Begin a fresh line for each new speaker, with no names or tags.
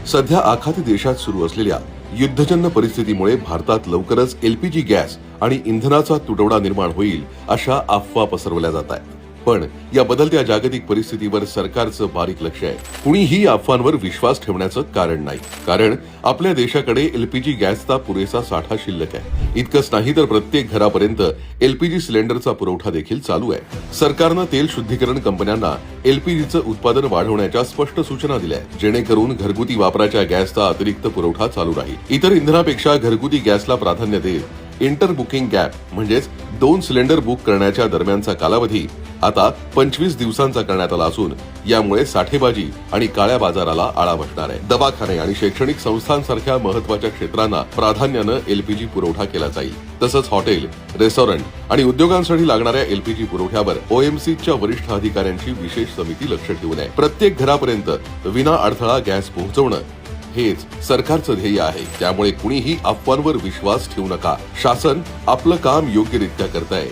सध्या आखाती देशात सुरू असलेल्या युद्धजन्य परिस्थितीमुळे भारतात लवकरच एलपीजी गॅस आणि इंधनाचा तुटवडा निर्माण होईल अशा अफवा पसरवल्या जात आहेत. पण या बदलत्या जागतिक परिस्थितीवर सरकारचं बारीक लक्ष आहे. कुणीही अफवांवर विश्वास ठेवण्याचं कारण नाही, कारण आपल्या देशाकडे एलपीजी गॅसचा पुरेसा साठा शिल्लक आहे. इतकंच नाही तर प्रत्येक घरापर्यंत एलपीजी सिलेंडरचा पुरवठा देखील चालू आहे. सरकारनं तेल शुद्धीकरण कंपन्यांना एलपीजीचं उत्पादन वाढवण्याच्या स्पष्ट सूचना दिल्या आहेत, जेणेकरून घरगुती वापराच्या गॅसचा अतिरिक्त पुरवठा चालू राहील. इतर इंधनापेक्षा घरगुती गॅसला प्राधान्य देत इंटर बुकिंग गॅप म्हणजेच 2 सिलेंडर बुक करण्याच्या दरम्यानचा कालावधी आता 25 दिवसांचा करण्यात आला असून यामुळे साठेबाजी आणि काळ्या बाजाराला आळा बसणार आहे. दवाखाने आणि शैक्षणिक संस्थांसारख्या महत्वाच्या क्षेत्रांना प्राधान्यानं एलपीजी पुरवठा केला जाईल. तसंच हॉटेल, रेस्टॉरंट आणि उद्योगांसाठी लागणाऱ्या एलपीजी पुरवठ्यावर ओएमसीच्या वरिष्ठ अधिकाऱ्यांची विशेष समिती लक्ष ठेवून आहे. प्रत्येक घरापर्यंत विना अडथळा गॅस पोहोचवणं हेच सरकारचं ध्येय आहे. त्यामुळे कुणीही अफवांवर विश्वास ठेवू नका. शासन आपलं काम योग्यरित्या करतंय.